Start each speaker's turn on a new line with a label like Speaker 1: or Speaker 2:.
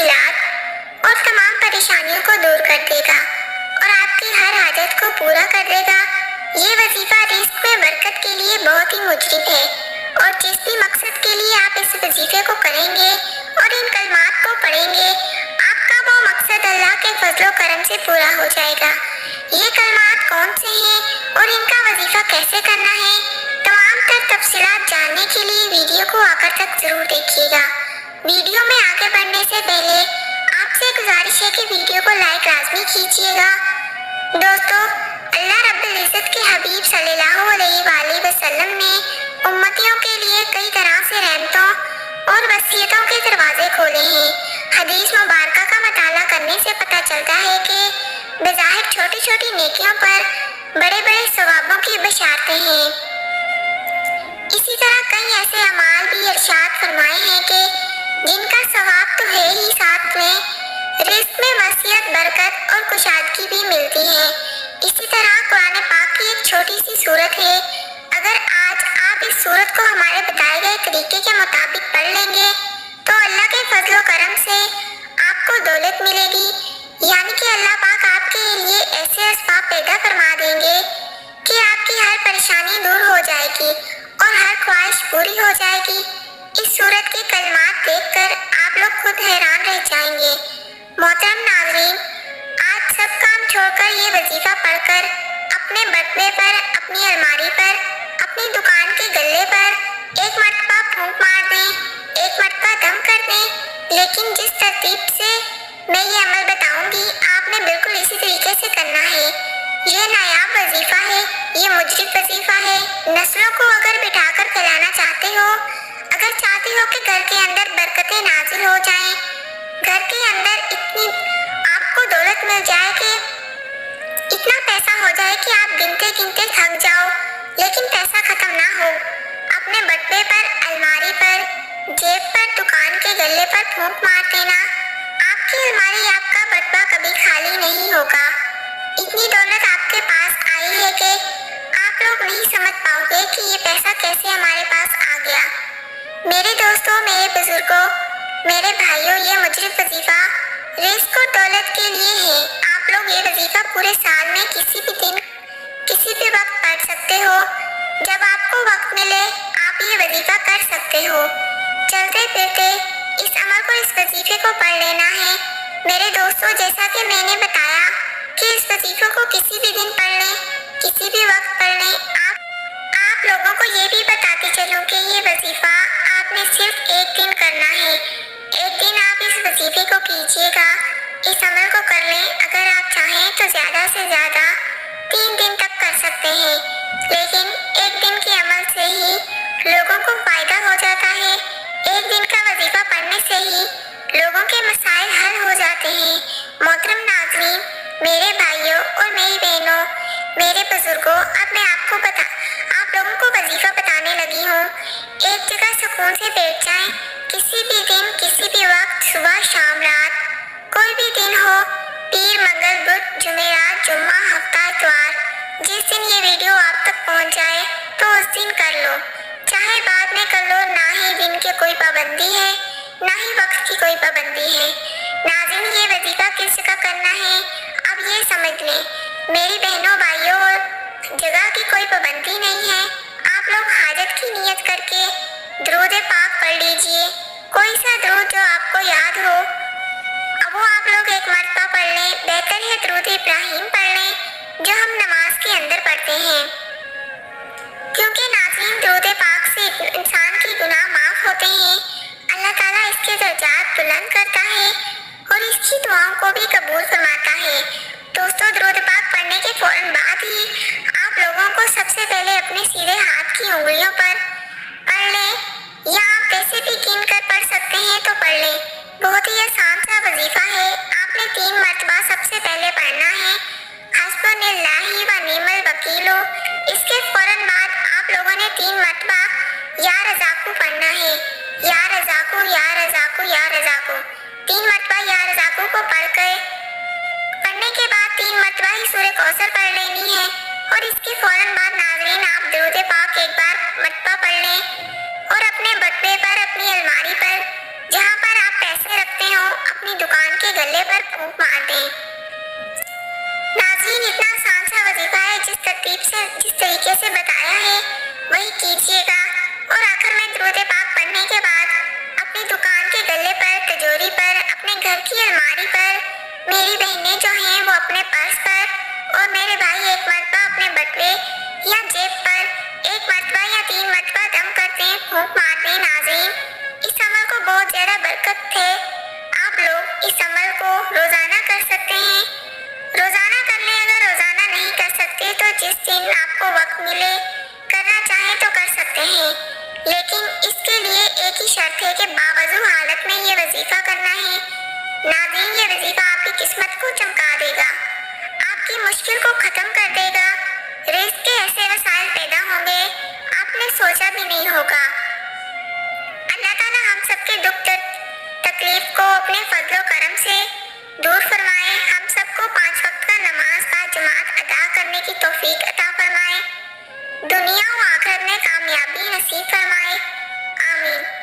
Speaker 1: मुश्किलात और तमाम परेशानियों को दूर कर देगा और आपकी हर हाजत को पूरा कर देगा। ये वजीफा रिस्क में बरकत के लिए बहुत ही मुजरिब है और जिस भी मकसद के लिए आप इस वजीफे को करेंगे और इन कलमात को पढ़ेंगे, आपका वो मकसद अल्लाह के फजलो करम से पूरा हो जाएगा। ये कलमात कौन से हैं और इनका वजीफा कैसे करना है, तमाम तफसीलात जानने के लिए वीडियो को आखिर तक जरूर देखिएगा। वीडियो में आगे बढ़ने से पहले आपसे गुजारिश है कि वीडियो को लाइक लाजमी कीजिएगा। दोस्तों, अल्लाह रब्बुल इज़्ज़त के हबीब सल्लल्लाहु अलैहि वसल्लम ने उम्मतियों के लिए कई तरह से रहमतों और वसीयतों के दरवाजे खोले हैं। हदीस मुबारक का मताला करने से पता चलता है कि बज़ाहिर छोटी छोटी नेकियों पर बड़े बड़े सवाबों की बशारतें हैं। इसी तरह कई ऐसे अमाल भी इरशाद फरमाए हैं कि जिनका सवाब तो है ही, साथ में रिज़्क़ में वसीयत, बरकत और कुशादगी भी मिलती है। इसी तरह कुरान पाक की एक छोटी सी सूरत है। अगर आज आप इस सूरत को हमारे बताए गए तरीके के मुताबिक पढ़ लेंगे तो अल्लाह के फजलो करम से आपको दौलत मिलेगी, यानी कि अल्लाह पाक आपके लिए ऐसे असबाब पैदा फरमा देंगे कि आपकी हर परेशानी दूर हो जाएगी और हर ख्वाहिश पूरी हो जाएगी। इस सूरत के कलमात देखकर आप लोग खुद हैरान रह जाएंगे। मोहतरम नाज़रीन, आज सब काम छोड़कर ये वजीफा पढ़कर अपने बटवे पर, अपनी अलमारी पर, अपनी दुकान के गल्ले पर एक मरतबा फूंक मार दें, एक मरतबा दम कर दें। लेकिन जिस तरतीब से मैं ये अमल बताऊंगी, आपने बिल्कुल इसी तरीके से करना है। ये नायाब वजीफा है, ये मुजरिब वजीफा है। नस्लों को अगर बिठाकर खिलाना चाहते हो, अगर चाहते हो कि घर के अंदर बरकतें नाजिल हो जाएं, घर के अंदर इतनी आपको दौलत मिल जाए कि इतना पैसा हो जाए कि आप गिनते गिनते थक जाओ, लेकिन पैसा खत्म ना हो, अपने बटवे पर, अलमारी पर, जेब पर, दुकान के गल्ले पर फूंक मार देना, आपकी अलमारी, आपका बटवा कभी खाली नहीं होगा। इतनी दौलत आपके पास आई है कि आप लोग नहीं समझ पाओगे कि ये पैसा कैसे हमारे पास आ गया। मेरे दोस्तों, मेरे बुजुर्गों, मेरे भाइयों, ये मुजरिब वजीफा रिस्क और दौलत के लिए है। आप लोग ये वजीफा पूरे साल में किसी भी दिन, किसी भी वक्त पढ़ सकते हो। जब आपको वक्त मिले आप ये वजीफा कर सकते हो। चलते फिरते इस अमल को, इस वजीफे को पढ़ लेना है। मेरे दोस्तों, जैसा कि मैंने बताया कि इस वजीफे को किसी भी दिन पढ़ लें, किसी भी वक्त पढ़ लें। आप लोगों को ये भी बताती चलूं कि ये वजीफा आपने सिर्फ एक दिन करना है। एक दिन आप इस वजीफे को कीजिएगा, इस अमल को कर लें। अगर आप चाहें तो ज़्यादा से ज़्यादा 3 दिन तक कर सकते हैं, लेकिन एक दिन के अमल से ही लोगों को फ़ायदा हो जाता है। एक दिन का वजीफा पढ़ने से ही लोगों के मसाइल हल हो जाते हैं। मोहतरम नाज़रीन, मेरे भाइयों और मेरी बहनों, मेरे बुजुर्गों, अब मैं आप लोगों को वजीफा बताने लगी हूँ। एक जगह सुकून से बैठ जाएं, किसी भी दिन, किसी भी वक्त, सुबह, शाम, रात, कोई भी दिन हो, पीर, मंगल, बुध, जुमेरात, जुम्मा, हफ्ता, इतवार, जिस दिन ये वीडियो आप तक पहुँच जाए तो उस दिन कर लो, चाहे बाद में कर लो। ना ही दिन की कोई पाबंदी है, ना ही वक्त की कोई पाबंदी है। नाज़रीन, ये वजीफा किस जगह करना है अब ये समझ लें। मेरी बहनों, भाइयों, जगह की कोई पाबंदी नहीं है। आप लोग हाजत की नियत करके दुरूद पाक पढ़ लीजिए, कोई सा दुरूद जो आपको याद हो, अब वो आप लोग एक मरतबा पढ़ लें। बेहतर है दुरूद इब्राहिम पढ़ लें, जो हम नमाज के अंदर पढ़ते हैं, क्योंकि नाज़रीन दुरूद पाक से इंसान के गुनाह माफ़ होते हैं। अल्लाह ताला इसके दर्जात बुलंद करता है और इसकी दुआओं को भी कबूल फरमाता है। दोस्तों, दुरूद पाक पढ़ने के फौरन बाद ही आप लोगों को सबसे पहले अपने सीधे हाथ की उंगलियों पर पढ़ लें, या आप वैसे भी गिन कर पढ़ सकते हैं तो पढ़ लें। बहुत ही आसान सा वजीफा है। आपने 3 मरतबा सबसे पहले पढ़ना है, हस्बुनाल्लाहि व निअमल वकील। इसके फौरन बाद आप लोगों ने 3 मरतबा या रज़ाकू पढ़ना है, या रज़ाकू, या रज़ाकू, या रज़ाकू। 3 मरतबा या रज़ाकू को पढ़ने के बाद 3 मरतबा ही सूरह कौसर पढ़ लेनी है और इसके फौरन बाद नाज़रीन आप दुरूद पाक एक बार मरतबा पढ़ लें और अपने बटवे पर, अपनी अलमारी पर, जहाँ पर आप पैसे रखते हो, अपनी गले पर फूंक मार दें। नाज़रीन, इतना आसान सा वजीफा है, जिस तरीके से बताया है वही कीजिएगा। और आखिर में दुरूद पाक पढ़ने के बाद अपनी दुकान के गले पर, तिजोरी पर, अपने घर की अलमारी पर, मेरी बहनें जो हैं वो अपने पर्स पर और मेरे भाई एक मरतबा अपने बटुए या जेब पर एक मरतबा या 3 मरतबा दम करते हैं, फूंक मारते हैं। नाज़रीन, इस अमल को बहुत ज़्यादा बरकत है। आप लोग इस अमल को रोज़ाना कर सकते हैं। रोज़ाना कर लें, अगर रोज़ाना नहीं कर सकते तो जिस दिन आपको वक्त मिले, करना चाहें तो कर सकते हैं। लेकिन इसके लिए एक ही शर्त है कि बावजू हालत में ये वजीफा करना है। नाज़रीन, ये वजीफा आपकी किस्मत को चमका देगा, आपकी मुश्किल को ख़त्म कर देगा, रिज़्क़ के ऐसे वसाइल पैदा होंगे आपने सोचा भी नहीं होगा। अल्लाह ताला हम सबके दुख तकलीफ को अपने फजलो करम से दूर फरमाए। हम सबको 5 वक्त का नमाज बाजमात अदा करने की तौफीक अता फरमाए। दुनिया और आखिरत में कामयाबी नसीब फरमाए। आमीन।